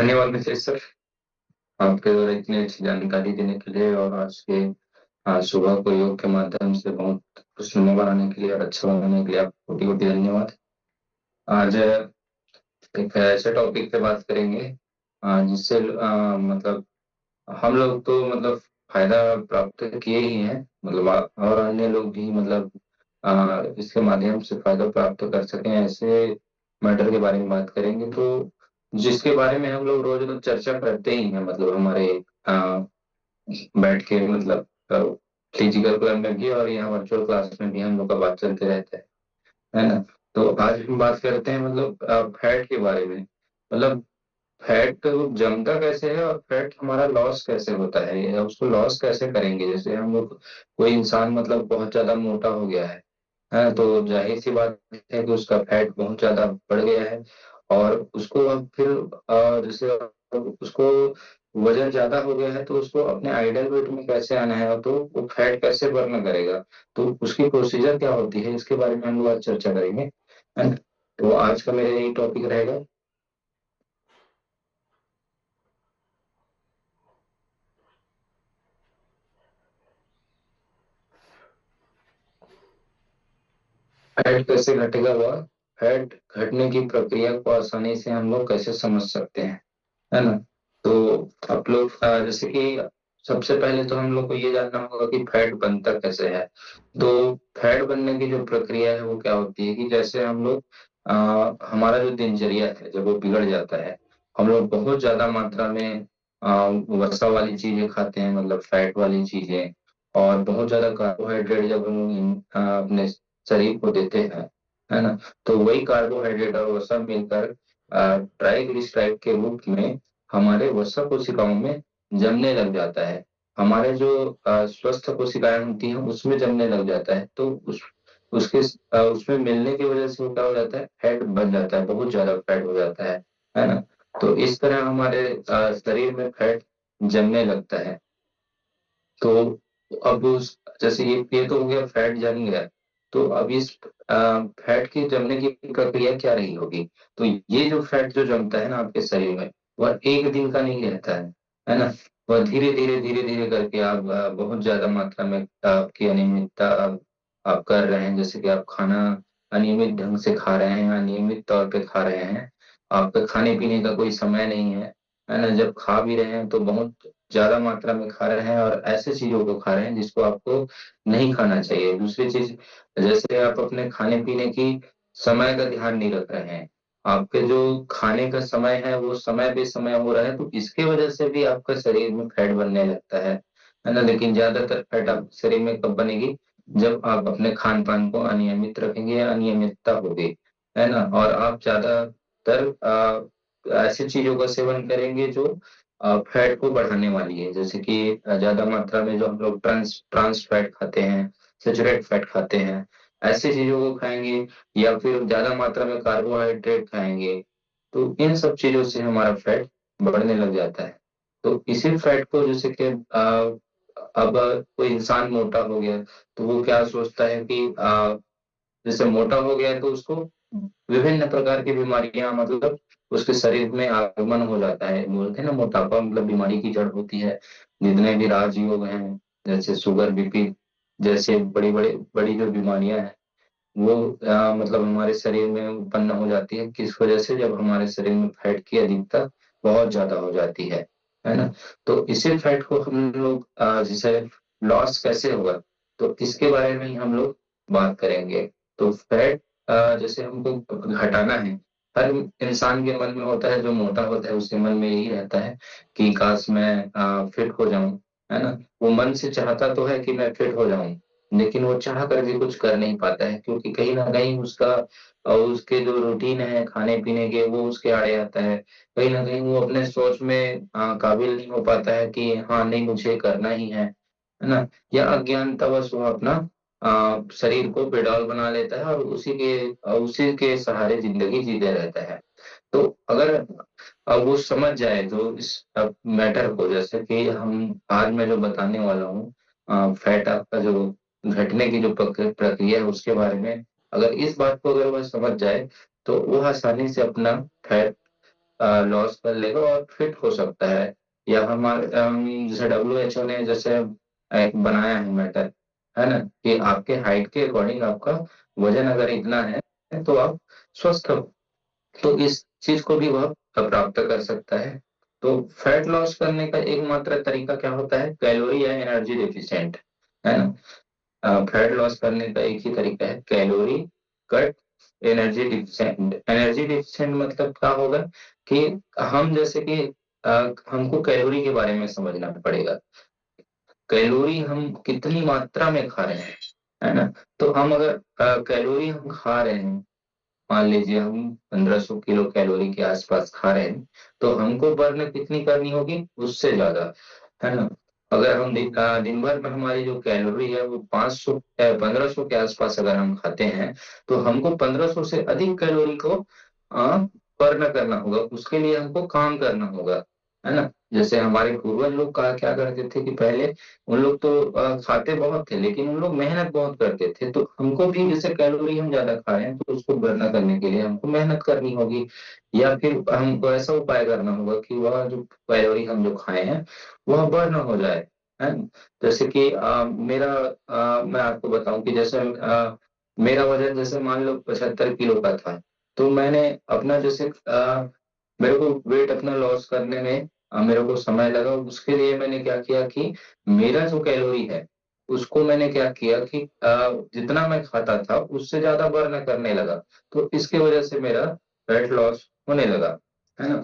धन्यवाद मिथिलेश सर, आपके द्वारा इतनी अच्छी जानकारी देने के लिए और आज के सुबह को योग के माध्यम से बहुत खुशनुमा बनाने के लिए और अच्छा बनाने के लिए आपको कोटि कोटि धन्यवाद। आज एक ऐसे टॉपिक पे बात करेंगे जिससे मतलब हम लोग तो मतलब फायदा प्राप्त किए ही हैं, मतलब और अन्य लोग भी मतलब इसके माध्यम से फायदा प्राप्त कर सकें ऐसे मैटर के बारे में बात करेंगे। तो जिसके बारे में हम लोग रोज रोज चर्चा करते ही हैं, मतलब हमारे बैठ के मतलब फिजिकल क्लास में भी और यहाँ वर्चुअल क्लास में भी हम लोग का बात चलते रहता है ना। तो आज हम बात करते हैं मतलब फैट के बारे में। मतलब फैट जमता कैसे है और फैट हमारा लॉस कैसे होता है, या उसको लॉस कैसे करेंगे। जैसे हम लोग कोई इंसान मतलब बहुत ज्यादा मोटा हो गया है तो जाहिर सी बात है कि उसका फैट बहुत ज्यादा बढ़ गया है। और उसको अब फिर जैसे उसको वजन ज्यादा हो गया है तो उसको अपने आइडल वेट में कैसे आना है, और तो वो फैट कैसे बर्न करेगा, तो उसकी प्रोसीजर क्या होती है, इसके बारे में हम लोग आज चर्चा करेंगे, है ना। तो आज का मेरा यही टॉपिक रहेगा। फैट कैसे घटेगा वह फैट घटने की प्रक्रिया को आसानी से हम लोग कैसे समझ सकते हैं, है ना। तो आप लोग जैसे कि सबसे पहले तो हम लोग को ये जानना होगा कि फैट बनता कैसे है। तो फैट बनने की जो प्रक्रिया है वो क्या होती है कि जैसे हम लोग हमारा जो दिनचर्या है जब वो बिगड़ जाता है, हम लोग बहुत ज्यादा मात्रा में वसा वाली चीजें खाते हैं, मतलब फैट वाली चीजें, और बहुत ज्यादा कार्बोहाइड्रेट जब हम लोग अपने शरीर को देते हैं, है ना। तो वही कार्बोहाइड्रेट और वसा मिलकर ट्राइग्लिसराइड के रूप में हमारे वसा कोशिकाओं में जमने लग जाता है। हमारे जो स्वस्थ कोशिकाएं होती हैं उसमें जमने लग जाता है, तो उसके उसमें मिलने की वजह से वो क्या हो जाता है, फैट बन जाता है, बहुत ज्यादा फैट हो जाता है ना। तो इस तरह हमारे शरीर में फैट जमने लगता है। तो अब उस जैसे ये तो हो गया, फैट जम गया। तो अब इस फैट के जमने की प्रक्रिया क्या रही होगी। तो ये जो फैट जो जमता है ना आपके शरीर में, वह एक दिन का नहीं रहता है ना। वह धीरे धीरे करके आप बहुत ज्यादा मात्रा में आपकी अनियमितता आप कर रहे हैं। जैसे कि आप खाना अनियमित ढंग से खा रहे हैं, अनियमित तौर पे खा रहे हैं, आपका खाने पीने का कोई समय नहीं है ना। जब खा भी रहे हैं तो बहुत ज्यादा मात्रा में खा रहे हैं और ऐसे चीजों को खा रहे हैं जिसको आपको नहीं खाना चाहिए। दूसरी चीज, जैसे आप अपने खाने पीने की समय का ध्यान नहीं रख रहे हैं, आपके जो खाने का समय है वो समय बेसमय हो रहा है, तो इसके वजह से भी आपका शरीर में फैट बनने लगता है ना। लेकिन ज्यादातर फैट आपके शरीर में कब बनेगी, जब आप अपने खान पान को अनियमित रखेंगे या अनियमितता होगी, है ना। और आप ज्यादातर ऐसी चीजों का सेवन करेंगे जो फैट को बढ़ाने वाली है। जैसे कि ज्यादा मात्रा में जो हम लोग ट्रांस ट्रांस फैट खाते हैं, सेचुरेट फैट खाते हैं, ऐसी चीजों को खाएंगे, या फिर ज्यादा मात्रा में कार्बोहाइड्रेट खाएंगे, तो इन सब चीजों से हमारा फैट बढ़ने लग जाता है। तो इसी फैट को जैसे कि अब कोई इंसान मोटा हो गया तो वो क्या सोचता है कि जैसे मोटा हो गया है तो उसको विभिन्न प्रकार की बीमारियां मतलब उसके शरीर में आगमन हो जाता है। बोलते हैं ना, मोटापा मतलब बीमारी की जड़ होती है। जितने भी राजयोग हैं, जैसे शुगर, बीपी जैसे बड़ी बड़ी बड़ी जो बीमारियां हैं, वो मतलब हमारे शरीर में उत्पन्न हो जाती है। किस वजह से, जब हमारे शरीर में फैट की अधिकता बहुत ज्यादा हो जाती है ना। तो इसी फैट को हम लोग जैसे लॉस कैसे होगा, तो इसके बारे में ही हम लोग बात करेंगे। तो फैट जैसे हमको घटाना है, हर इंसान के मन में होता है, जो मोटा होता है उसके मन में यही रहता है कि काश मैं फिट हो जाऊं, है ना। वो मन से चाहता तो है कि मैं फिट हो जाऊं, लेकिन वो चाह कर भी कुछ कर नहीं पाता है, क्योंकि कहीं ना कहीं उसका और उसके जो रूटीन है खाने पीने के वो उसके आड़े आता है। कहीं ना कहीं वो अपने सोच में काबिल नहीं हो पाता है कि हाँ नहीं मुझे करना ही है ना। या अज्ञानतावश वो अपना शरीर को बेडॉल बना लेता है और उसी के सहारे जिंदगी जीते रहता है। तो अगर अब वो समझ जाए तो इस मैटर को, जैसे कि हम आज मैं जो बताने वाला हूँ फैट आपका जो घटने की जो प्रक्रिया है उसके बारे में, अगर इस बात को अगर वह समझ जाए तो वह आसानी से अपना फैट लॉस कर लेगा और फिट हो सकता है। या हमारे जैसे WHO ने जैसे एक बनाया है मैटर, है ना, कि आपके हाइट के अकॉर्डिंग आपका वजन अगर इतना है तो आप स्वस्थ हो। तो इस चीज को भी वह प्राप्त कर सकता है। तो फैट लॉस करने का एकमात्र तरीका क्या होता है? कैलोरी या एनर्जी डेफिशिएंट, है ना। फैट लॉस करने का एक ही तरीका है, calorie cut, energy deficient. Energy deficient मतलब क्या होगा कि हम जैसे कि हमको कैलोरी के बारे में समझना पड़ेगा। कैलोरी हम कितनी मात्रा में खा रहे हैं, है ना। तो हम अगर कैलोरी हम खा रहे हैं, मान लीजिए हम 1500 किलो कैलोरी के आसपास खा रहे हैं, तो हमको बर्न कितनी करनी होगी? उससे ज्यादा, है ना। अगर हम दिन भर में हमारी जो कैलोरी है वो 500 1500 के आसपास अगर हम खाते हैं, तो हमको 1500 से अधिक कैलोरी को बर्न करना होगा। उसके लिए हमको काम करना होगा, है ना। जैसे हमारे पूर्वज लोग का क्या करते थे कि पहले उन लोग तो खाते बहुत थे, लेकिन उन लोग मेहनत बहुत करते थे। तो हमको भी जैसे कैलोरी हम ज्यादा खा रहे हैं, तो उसको बर्न करने के लिए हमको मेहनत करनी होगी, या फिर हमको ऐसा उपाय करना होगा कि वह जो कैलोरी हम जो खाए हैं वह बर्न हो जाए, है ना? जैसे कि मैं आपको बताऊं कि जैसे मेरा वजन जैसे मान लो 75 किलो का था, तो मैंने अपना जैसे मेरे को वेट अपना लॉस करने में मेरे को समय लगा। उसके लिए मैंने क्या किया कि मेरा जो कैलोरी है उसको मैंने क्या किया कि जितना मैं खाता था उससे ज्यादा बर्न करने लगा। तो इसकी वजह से मेरा फैट लॉस होने लगा, है ना।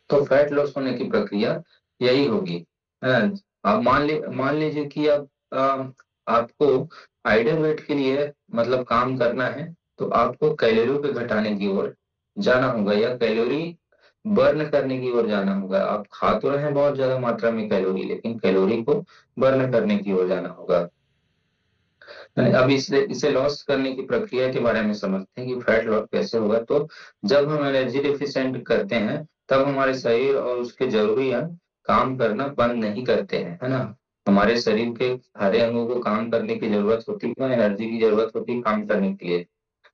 तो फैट लॉस होने की प्रक्रिया यही होगी, है ना। आप मान लीजिए कि अब आपको आइडियल वेट के लिए मतलब काम करना है, तो आपको कैलोरी को घटाने की ओर जाना होगा, या कैलोरी बर्न करने की ओर जाना होगा। आप खा तो रहे हैं बहुत ज्यादा मात्रा में कैलोरी, लेकिन कैलोरी को बर्न करने की ओर जाना होगा। अब इसे इसे लॉस करने की प्रक्रिया के बारे में समझते हैं कि फैट लॉस कैसे होगा। तो जब हम एनर्जी डिफिशिएंट करते हैं, तब हमारे शरीर और उसके जरूरी अंग काम करना बंद नहीं करते हैं, है ना। हमारे शरीर के सारे अंगों को काम करने की जरूरत होती है, एनर्जी की जरूरत होती है काम करने के लिए।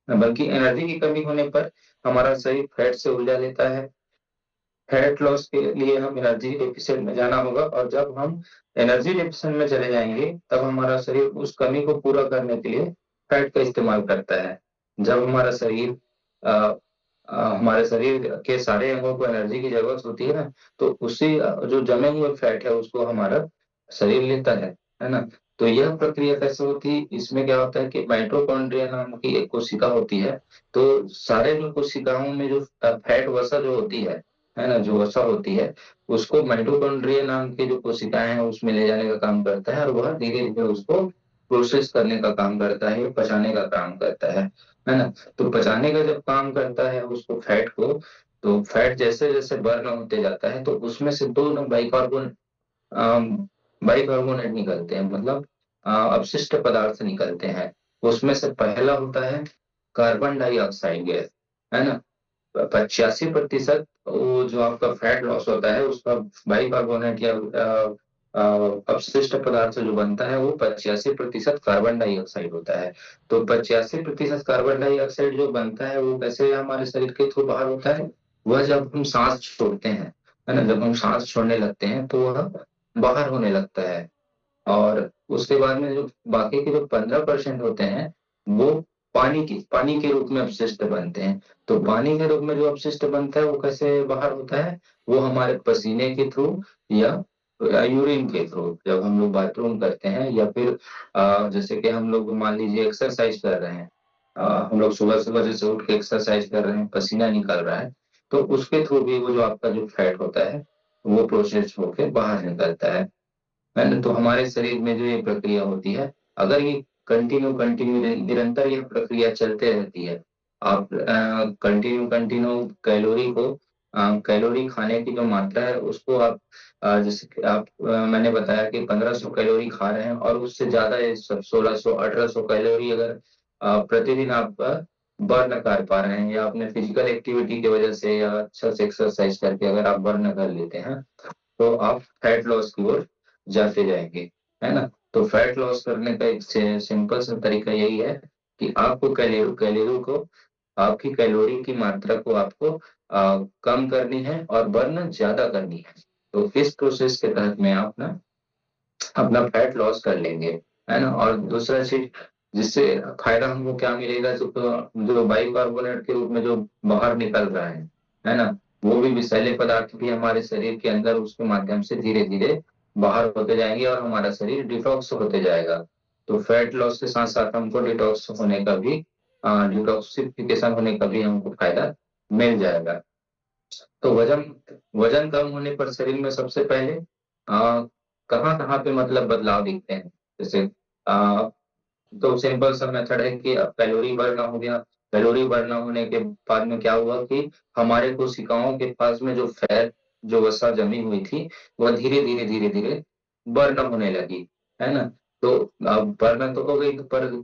बल्कि एनर्जी की कमी होने पर हमारा शरीर फैट से ऊर्जा लेता है। फैट लॉस के लिए हम एनर्जी डेफिशिएंट में जाना होगा, और जब हम एनर्जी डेफिशिएंट में चले जाएंगे तब हमारा शरीर उस कमी को पूरा करने के लिए फैट का इस्तेमाल करता है। जब हमारे शरीर के सारे अंगों को एनर्जी की जरूरत होती है ना, तो उसी जो जमे हुए फैट है उसको हमारा शरीर लेता है ना। तो यह प्रक्रिया कैसे होती है? इसमें क्या होता है कि माइटोकॉन्ड्रिया नाम की एक कोशिका होती है। तो सारे जो कोशिकाओं में जो फैट वसा जो होती है ना, जो वसा होती है, उसको माइटोकॉन्ड्रिया नाम की जो कोशिकाएं हैं उसमें ले जाने का काम करता है, और वह धीरे धीरे उसको प्रोसेस करने का काम करता है, पचाने का काम करता है ना। तो पचाने का जब काम करता है उसको फैट को, तो फैट जैसे जैसे बर्न होते जाता है तो उसमें से दो बाइकार्बोनेट निकलते हैं, मतलब अपशिष्ट पदार्थ निकलते हैं। उसमें से पहला होता है कार्बन डाइऑक्साइड गैस, है ना। 85% वो जो आपका फैट लॉस होता है उसका बाइकार्बोनेट या अपशिष्ट पदार्थ जो बनता है वो 85% कार्बन डाइऑक्साइड होता है। तो 85% कार्बन डाइऑक्साइड जो बनता है वो कैसे हमारे शरीर के थ्रू बाहर होता है? वह जब हम सांस छोड़ते हैं, है ना, जब हम सांस छोड़ने लगते हैं तो वह बाहर होने लगता है। और उसके बाद में जो बाकी के जो 15% होते हैं वो पानी के रूप में अपशिष्ट बनते हैं। तो पानी के रूप में जो अपशिष्ट बनता है वो कैसे बाहर होता है? वो हमारे पसीने के थ्रू, या यूरिन के थ्रू, जब हम लोग बाथरूम करते हैं, या फिर जैसे कि हम लोग मान लीजिए एक्सरसाइज कर रहे हैं, हम लोग सुबह सुबह जैसे उठ के एक्सरसाइज कर रहे हैं, पसीना निकल रहा है, तो उसके थ्रू भी वो जो आपका जो फैट होता है वो प्रोसेस होकर बाहर निकलता है ना। तो हमारे शरीर में जो ये प्रक्रिया होती है, अगर ये कंटिन्यू कंटिन्यू निरंतर ये प्रक्रिया चलते रहती है, आप कंटिन्यू कंटिन्यू कैलोरी खाने की जो मात्रा है उसको आप जैसे कि मैंने बताया कि 1500 कैलोरी खा रहे हैं, और उससे ज्यादा ये सब 1600 1800 कैलोरी अगर प्रतिदिन आप बर्न कर पा रहे हैं, या अपने फिजिकल एक्टिविटी की वजह से या अच्छा से एक्सरसाइज करके अगर आप बर्न कर लेते हैं, तो आप फैट लॉस की ओर जाते जाएंगे, है ना। तो फैट लॉस करने का एक सिंपल सा तरीका यही है कि आपको कैलोरी को आपकी कैलोरी की मात्रा को आपको कम करनी है और बर्न ज्यादा करनी है। तो इस प्रोसेस के तहत में आप ना अपना फैट लॉस कर लेंगे, है ना। और दूसरा चीज जिससे फायदा हमको क्या मिलेगा, जो बाइकार्बोनेट के रूप में जो बाहर निकल रहा है ना, वो भी विषैले पदार्थ भी हमारे शरीर के अंदर उसके माध्यम से धीरे धीरे बाहर होते जाएंगे और हमारा शरीर डिटॉक्स होते जाएगा। तो फैट लॉस के साथ साथ हमको डिटॉक्स होने का भी डिटॉक्सिफिकेशन होने का भी हमको फायदा मिल जाएगा। तो वजन वजन कम होने पर शरीर में सबसे पहले कहाँ कहाँ पे मतलब बदलाव दिखते हैं। जैसे आ, तो सिंपल सा मेथड है कि अब कैलोरी बर्न हो गया। कैलोरी बर्न होने के बाद में क्या हुआ कि हमारे कोशिकाओं के पास में जो फैट, जो वसा जमी हुई थी, वह धीरे धीरे धीरे धीरे बर्न होने लगी, है ना। तो बर्न तो हो गई, पर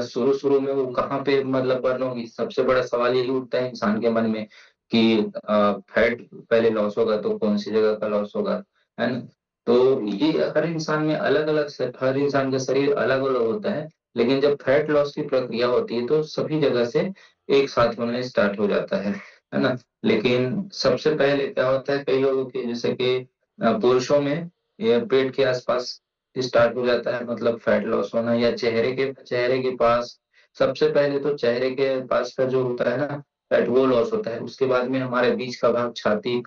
शुरू शुरू में वो कहाँ पे मतलब बर्न होगी, सबसे बड़ा सवाल यही उठता है इंसान के मन में कि फैट पहले लॉस होगा तो कौन सी जगह का लॉस होगा, है ना। तो ये हर इंसान में अलग अलग, हर इंसान का शरीर अलग अलग होता है, लेकिन जब फैट लॉस की प्रक्रिया होती है तो सभी जगह से एक साथ होने स्टार्ट हो जाता है ना। लेकिन सबसे पहले क्या होता है, कई लोगों के जैसे कि पुरुषों में ये पेट के आसपास स्टार्ट हो जाता है मतलब फैट लॉस होना, या चेहरे के पास। सबसे पहले तो चेहरे के पास का जो होता है ना फैट, वो लॉस होता है। उसके बाद में हमारे बीच का भाग, छाती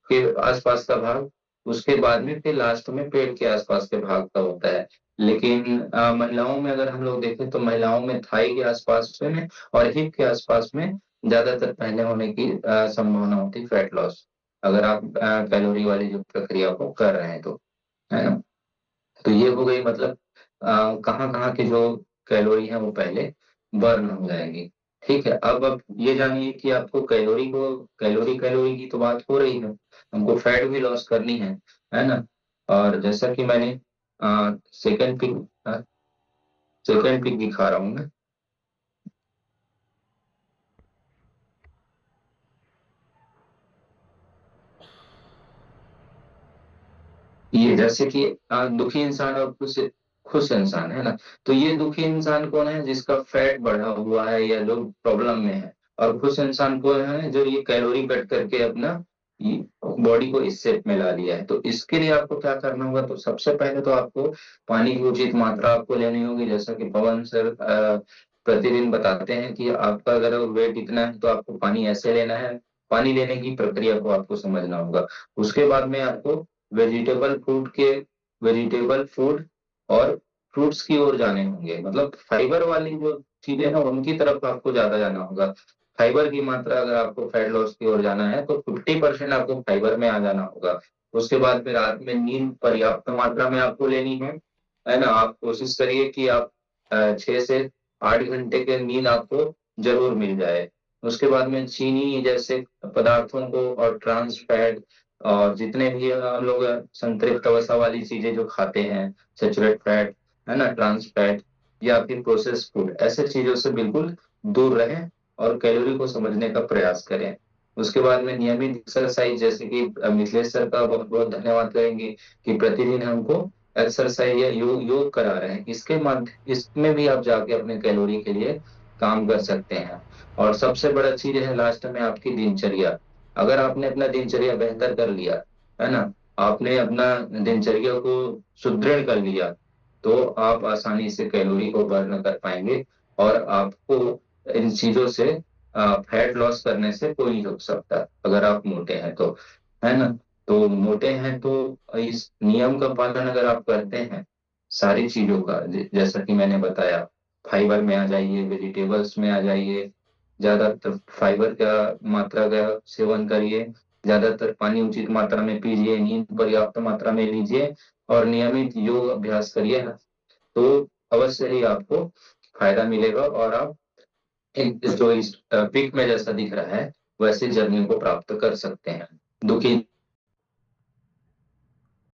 के आसपास का भाग, उसके बाद में फिर लास्ट में पेट के आसपास के भाग का होता है। लेकिन महिलाओं में अगर हम लोग देखें तो महिलाओं में थाई के आसपास में और हिप के आसपास में ज्यादातर पहले होने की संभावना होती है फैट लॉस, अगर आप कैलोरी वाली जो प्रक्रिया को कर रहे हैं तो, है ना। तो ये हो गई मतलब कहाँ कहाँ की जो कैलोरी है वो पहले बर्न हो जाएगी। ठीक है, अब ये जानिए कि आपको कैलोरी कैलोरी की तो बात हो रही है, हमको फैट भी लॉस करनी है ना। और जैसा कि मैंने सेकंड पिक सेकंड पिक दिखा रहा हूँ मैं, ये जैसे कि दुखी इंसान और खुश खुश इंसान, है ना। तो ये दुखी इंसान कौन है, जिसका फैट बढ़ा हुआ है या जो प्रॉब्लम में है। और खुश इंसान कौन है, जो ये कैलोरी कट करके अपना बॉडी को इस शेप में ला लिया है। तो इसके लिए आपको क्या करना होगा, तो सबसे पहले तो आपको पानी की उचित मात्रा आपको लेनी होगी। जैसा कि पवन सर प्रतिदिन बताते हैं कि आपका अगर वेट इतना है तो आपको पानी ऐसे लेना है। पानी लेने की प्रक्रिया को आपको समझना होगा। उसके बाद में आपको वेजिटेबल फूड के वेजिटेबल फूड और फ्रूट्स की ओर जाने होंगे, मतलब फाइबर वाली जो चीजें हैं उनकी तरफ आपको ज्यादा जाना होगा। फाइबर की मात्रा, अगर आपको फैट लॉस की ओर जाना है तो 50% आपको फाइबर में आ जाना होगा। उसके बाद फिर रात में नींद पर्याप्त मात्रा में आपको लेनी है ना। आप कोशिश करिए कि आप 6 से 8 घंटे की नींद आपको जरूर मिल जाए। उसके बाद में चीनी जैसे पदार्थों को और ट्रांस फैट और जितने भी हम लोग संतृप्त वसा वाली चीजें जो खाते हैं, सेचुरेट फैट, है ना, ट्रांस फैट या फिर प्रोसेस फूड, ऐसे चीजों से बिल्कुल दूर रहें और कैलोरी को समझने का प्रयास करें। उसके बाद में नियमित एक्सरसाइज, जैसे कि मिथिलेश सर का बहुत बहुत धन्यवाद करेंगे कि प्रतिदिन हमको एक्सरसाइज या योग करा रहे हैं। इसमें भी आप जाके अपने कैलोरी के लिए काम कर सकते हैं। और सबसे बड़ा चीज है लास्ट में आपकी दिनचर्या। अगर आपने अपना दिनचर्या बेहतर कर लिया, है ना, आपने अपना दिनचर्या को सुदृढ़ कर लिया, तो आप आसानी से कैलोरी को बर्न कर पाएंगे। और आपको इन चीजों से फैट लॉस करने से कोई नहीं रोक सकता, अगर आप मोटे हैं तो, है ना। तो मोटे हैं तो इस नियम का पालन अगर आप करते हैं सारी चीजों का, जैसा कि मैंने बताया, फाइबर में आ जाइए, वेजिटेबल्स में आ जाइए, ज्यादातर फाइबर का मात्रा का सेवन करिए, ज्यादातर पानी उचित मात्रा में पीजिए, नींद पर्याप्त मात्रा में लीजिए और नियमित योग अभ्यास करिए ना, तो अवश्य ही आपको फायदा मिलेगा और आप एक जो इस पिक में जैसा दिख रहा है वैसे जर्नी को प्राप्त कर सकते हैं। दुखी